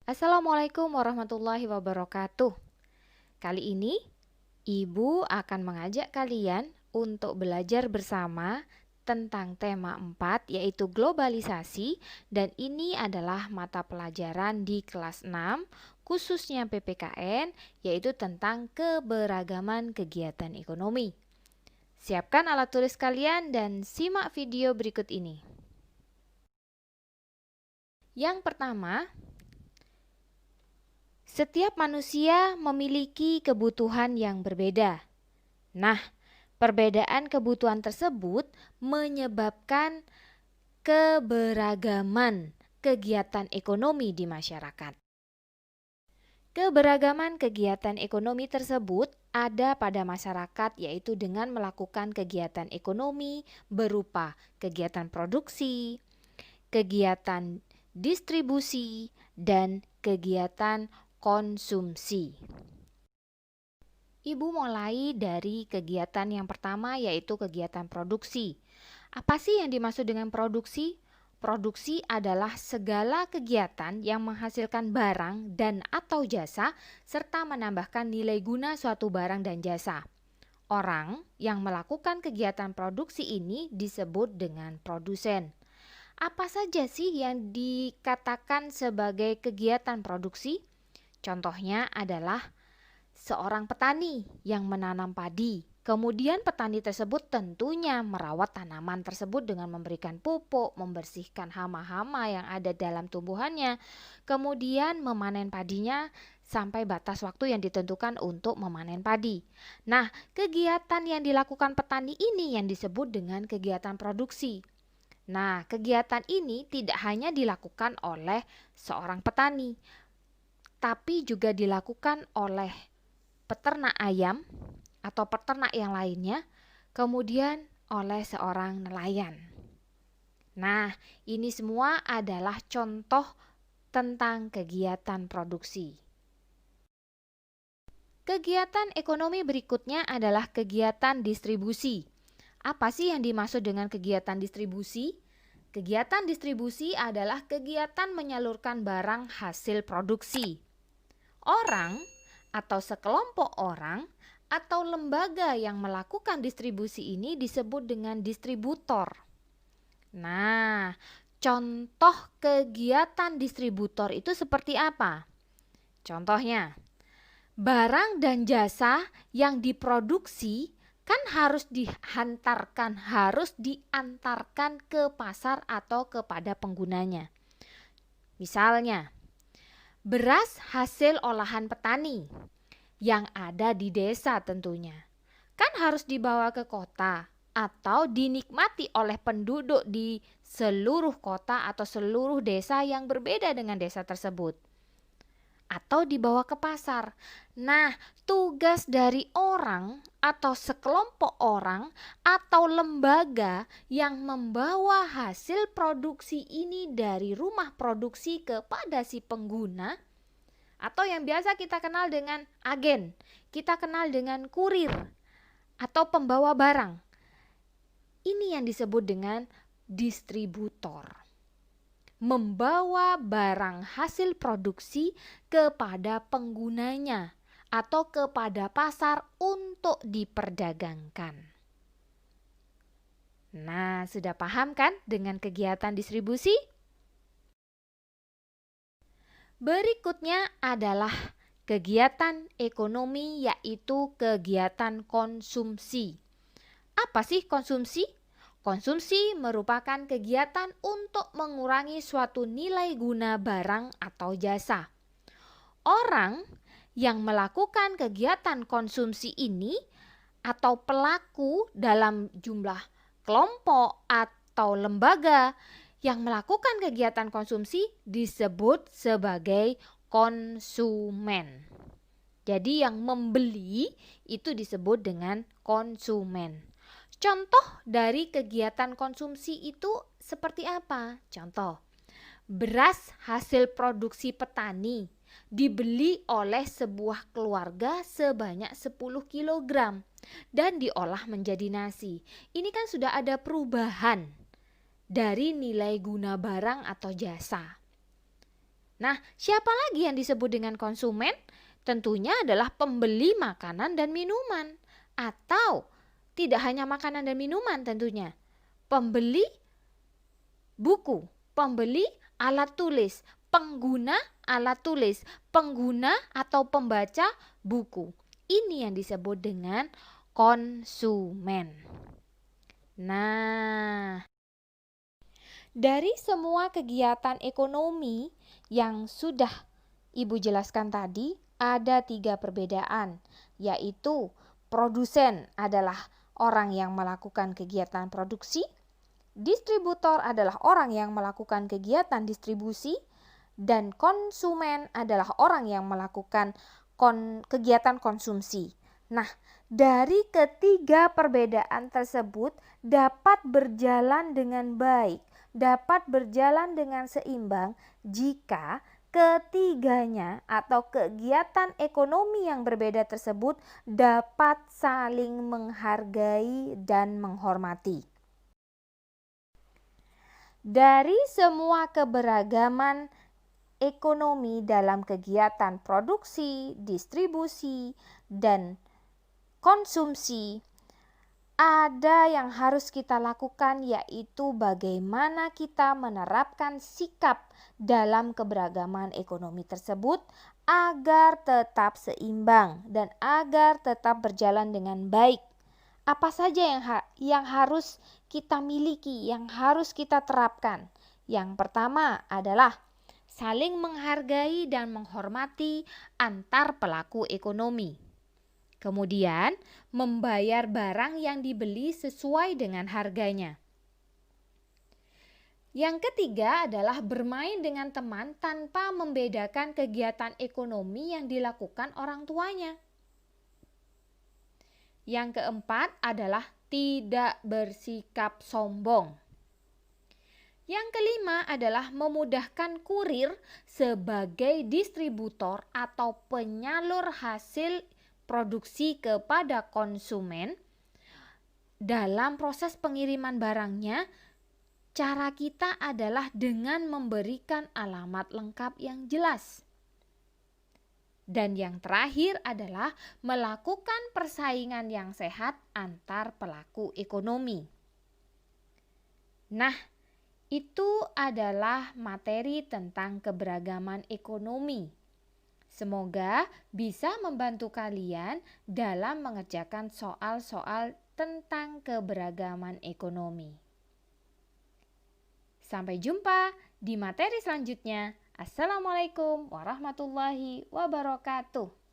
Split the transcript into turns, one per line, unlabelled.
Assalamualaikum warahmatullahi wabarakatuh. Kali ini, Ibu akan mengajak kalian untuk belajar bersama tentang tema 4 yaitu globalisasi, dan ini adalah mata pelajaran di kelas 6 khususnya PPKN, yaitu tentang keberagaman kegiatan ekonomi. Siapkan alat tulis kalian dan simak video berikut ini. Yang pertama, setiap manusia memiliki kebutuhan yang berbeda. Nah, perbedaan kebutuhan tersebut menyebabkan keberagaman kegiatan ekonomi di masyarakat. Keberagaman kegiatan ekonomi tersebut ada pada masyarakat, yaitu dengan melakukan kegiatan ekonomi berupa kegiatan produksi, kegiatan distribusi, dan kegiatan konsumsi. Ibu mulai dari kegiatan yang pertama, yaitu kegiatan produksi. Apa sih yang dimaksud dengan produksi? Produksi adalah segala kegiatan yang menghasilkan barang dan atau jasa serta menambahkan nilai guna suatu barang dan jasa. Orang yang melakukan kegiatan produksi ini disebut dengan produsen. Apa saja sih yang dikatakan sebagai kegiatan produksi? Contohnya adalah seorang petani yang menanam padi. Kemudian petani tersebut tentunya merawat tanaman tersebut dengan memberikan pupuk, membersihkan hama-hama yang ada dalam tumbuhannya. Kemudian memanen padinya sampai batas waktu yang ditentukan untuk memanen padi. Nah, kegiatan yang dilakukan petani ini yang disebut dengan kegiatan produksi. Nah, kegiatan ini tidak hanya dilakukan oleh seorang petani, tapi juga dilakukan oleh peternak ayam atau peternak yang lainnya, kemudian oleh seorang nelayan. Nah, ini semua adalah contoh tentang kegiatan produksi. Kegiatan ekonomi berikutnya adalah kegiatan distribusi. Apa sih yang dimaksud dengan kegiatan distribusi? Kegiatan distribusi adalah kegiatan menyalurkan barang hasil produksi. Orang atau sekelompok orang atau lembaga yang melakukan distribusi ini disebut dengan distributor. Nah, contoh kegiatan distributor itu seperti apa? Contohnya, barang dan jasa yang diproduksi kan harus diantarkan ke pasar atau kepada penggunanya. Misalnya, beras hasil olahan petani yang ada di desa tentunya kan harus dibawa ke kota atau dinikmati oleh penduduk di seluruh kota atau seluruh desa yang berbeda dengan desa tersebut, atau dibawa ke pasar. Nah, tugas dari orang atau sekelompok orang atau lembaga yang membawa hasil produksi ini dari rumah produksi kepada si pengguna, atau yang biasa kita kenal dengan agen, kita kenal dengan kurir atau pembawa barang. Ini yang disebut dengan distributor. Membawa barang hasil produksi kepada penggunanya atau kepada pasar untuk diperdagangkan. Nah, sudah paham kan dengan kegiatan distribusi? Berikutnya adalah kegiatan ekonomi, yaitu kegiatan konsumsi. Apa sih konsumsi? Konsumsi merupakan kegiatan untuk mengurangi suatu nilai guna barang atau jasa. Orang yang melakukan kegiatan konsumsi ini atau pelaku dalam jumlah kelompok atau lembaga yang melakukan kegiatan konsumsi disebut sebagai konsumen. Jadi yang membeli itu disebut dengan konsumen. Contoh dari kegiatan konsumsi itu seperti apa? Contoh, beras hasil produksi petani dibeli oleh sebuah keluarga sebanyak 10 kg dan diolah menjadi nasi. Ini kan sudah ada perubahan dari nilai guna barang atau jasa. Nah, siapa lagi yang disebut dengan konsumen? Tentunya adalah pembeli makanan dan minuman. Atau tidak hanya makanan dan minuman tentunya. Pembeli buku, pembeli alat tulis, pengguna alat tulis, pengguna atau pembaca buku. Ini yang disebut dengan konsumen. Nah, dari semua kegiatan ekonomi yang sudah Ibu jelaskan tadi, ada 3 perbedaan, yaitu produsen adalah orang yang melakukan kegiatan produksi, distributor adalah orang yang melakukan kegiatan distribusi, dan konsumen adalah orang yang melakukan kegiatan konsumsi. Nah, dari ketiga perbedaan tersebut dapat berjalan dengan baik, dapat berjalan dengan seimbang jika ketiganya atau kegiatan ekonomi yang berbeda tersebut dapat saling menghargai dan menghormati. Dari semua keberagaman ekonomi dalam kegiatan produksi, distribusi, dan konsumsi, ada yang harus kita lakukan, yaitu bagaimana kita menerapkan sikap dalam keberagaman ekonomi tersebut agar tetap seimbang dan agar tetap berjalan dengan baik. Apa saja yang harus kita miliki, yang harus kita terapkan? Yang pertama adalah saling menghargai dan menghormati antar pelaku ekonomi. Kemudian, membayar barang yang dibeli sesuai dengan harganya. Yang ketiga adalah bermain dengan teman tanpa membedakan kegiatan ekonomi yang dilakukan orang tuanya. Yang keempat adalah tidak bersikap sombong. Yang kelima adalah memudahkan kurir sebagai distributor atau penyalur hasil produksi kepada konsumen. Dalam proses pengiriman barangnya, cara kita adalah dengan memberikan alamat lengkap yang jelas. Dan yang terakhir adalah melakukan persaingan yang sehat antar pelaku ekonomi. Nah, itu adalah materi tentang keberagaman ekonomi. Semoga bisa membantu kalian dalam mengerjakan soal-soal tentang keberagaman ekonomi. Sampai jumpa di materi selanjutnya. Assalamualaikum warahmatullahi wabarakatuh.